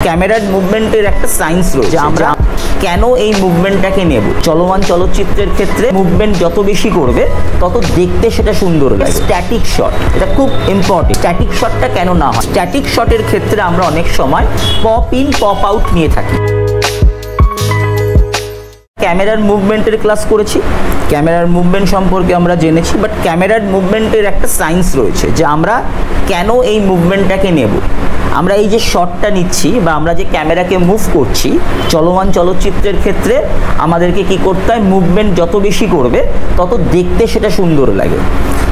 ক্যামেরার মুভমেন্টের একটা সায়েন্স রয়েছে যে আমরা কেন এই মুভমেন্টটাকে নেব। চলমান চলচ্চিত্রের ক্ষেত্রে মুভমেন্ট যত বেশি করবে তত দেখতে সেটা সুন্দর লাগে। স্ট্যাটিক শট এটা খুব ইম্পর্টেন্ট। স্ট্যাটিক শটটা কেন না হয়? স্ট্যাটিক শটের ক্ষেত্রে আমরা অনেক সময় পপ ইন পপ আউট নিয়ে থাকি। ক্যামেরার মুভমেন্টের ক্লাস করেছি, ক্যামেরার মুভমেন্ট সম্পর্কে আমরা জেনেছি, বাট ক্যামেরার মুভমেন্টের একটা সায়েন্স রয়েছে যে আমরা কেন এই মুভমেন্টটাকে নেব। আমরা এই যে শটটা নিচ্ছি বা আমরা যে ক্যামেরাকে মুভ করছি চলমান চলচ্চিত্রের ক্ষেত্রে আমাদেরকে কি করতে হয়, মুভমেন্ট যত বেশি করবে তত দেখতে সেটা সুন্দর লাগে।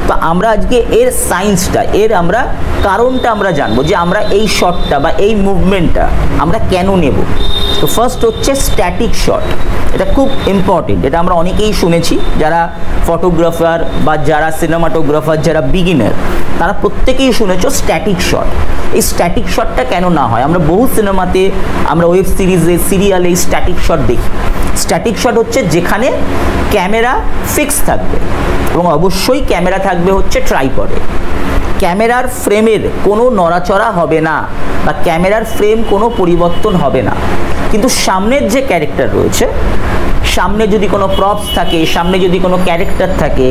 তো আমরা আজকে এর সায়েন্সটা, এর আমরা কারণটা আমরা জানবো যে আমরা এই শটটা বা এই মুভমেন্টটা আমরা কেন নেব। তো ফার্স্ট হচ্ছে স্ট্যাটিক শট, এটা খুব ইম্পর্টেন্ট। এটা আমরা অনেকেই শুনেছি, যারা ফটোগ্রাফার বা যারা সিনেমাটোগ্রাফার, যারা বিগিনার, তারা প্রত্যেকেই শুনেছো স্ট্যাটিক শট। এই স্ট্যাটিক শটটা কেন না হয়? আমরা বহু সিনেমাতে, আমরা ওয়েব সিরিজে, সিরিয়ালে এই স্ট্যাটিক শট দেখি। স্ট্যাটিক শট হচ্ছে যেখানে ক্যামেরা ফিক্স থাকবে এবং অবশ্যই ক্যামেরা থাকবে হচ্ছে ট্রাইপডে। ক্যামেরার ফ্রেমের কোনো নড়াচড়া হবে না বা ক্যামেরার ফ্রেম কোনো পরিবর্তন হবে না, কিন্তু সামনের যে ক্যারেক্টার রয়েছে, সামনে যদি কোনো প্রপস থাকে, সামনে যদি কোনো ক্যারেক্টার থাকে,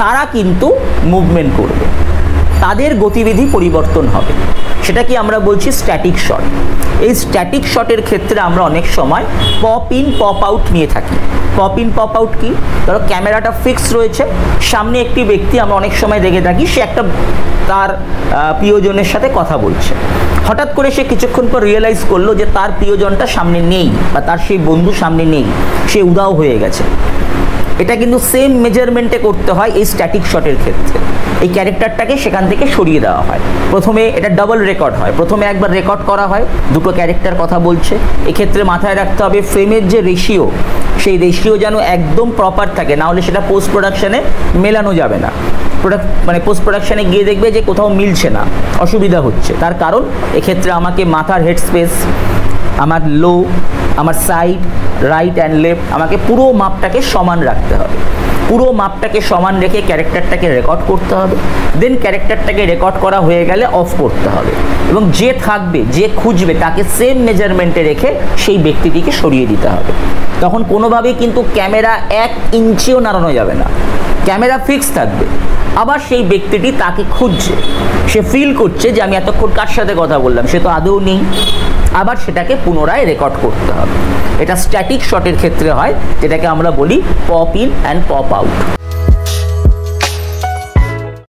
তারা কিন্তু মুভমেন্ট করবে, তাদের গতিবিধি পরিবর্তন হবে। সেটা কি আমরা বলছি স্ট্যাটিক শট। এই স্ট্যাটিক শটের ক্ষেত্রে আমরা অনেক সময় পপ ইন পপ আউট নিয়ে থাকি। পপ ইন পপ আউট কি? ধরো ক্যামেরাটা ফিক্স রয়েছে, সামনে একটি ব্যক্তি আমরা অনেক সময় দেখে থাকি, সে একটা তার প্রিয়জনের সাথে কথা বলছে। হঠাৎ করে সে কিছুক্ষণ পর রিয়েলাইজ করলো যে তার প্রিয়জনটা সামনে নেই বা তার সেই বন্ধু সামনে নেই, সে উধাও হয়ে গেছে। এটা কিন্তু সেম মেজারমেন্টে করতে হয় এই স্ট্যাটিক শটের ক্ষেত্রে। এই ক্যারেক্টারটাকে সেখান থেকে সরিয়ে দেওয়া হয়। প্রথমে এটা ডাবল রেকর্ড হয়, প্রথমে একবার রেকর্ড করা হয়, দুটো ক্যারেক্টার কথা বলছে। এক্ষেত্রে মাথায় রাখতে হবে ফ্রেমের যে রেশিও, সেই রেশিও যেন একদম প্রপার থাকে, না হলে সেটা পোস্ট প্রোডাকশানে মেলানো যাবে না। পোস্ট প্রোডাকশানে গিয়ে দেখবে যে কোথাও মিলছে না, অসুবিধা হচ্ছে। তার কারণ এক্ষেত্রে আমাকে মাথার হেড স্পেস, আমার লো, আমার সাইড, রাইট অ্যান্ড লেফট, আমাকে পুরো মাপটাকে সমান রাখতে হবে। পুরো মাপটাকে সমান রেখে ক্যারেক্টারটাকে রেকর্ড করতে হবে। দেন ক্যারেক্টারটাকে রেকর্ড করা হয়ে গেলে অফ করতে হবে এবং যে থাকবে, যে খুঁজবে, তাকে সেম মেজারমেন্টে রেখে সেই ব্যক্তিটিকে সরিয়ে দিতে হবে। তখন কোনোভাবেই কিন্তু ক্যামেরা 1 ইঞ্চিও নাড়ানো যাবে না, ক্যামেরা ফিক্স থাকবে। আবার সেই ব্যক্তিটি তাকে খুঁজছে, সে ফিল করছে যে আমি এতক্ষণ কার সাথে কথা বললাম, সে তো আদৌ নেই। আবার সেটাকে পুনরায় রেকর্ড করতে হবে। এটা স্ট্যাটিক শটের ক্ষেত্রে হয়, যেটাকে আমরা বলি pop in and pop out.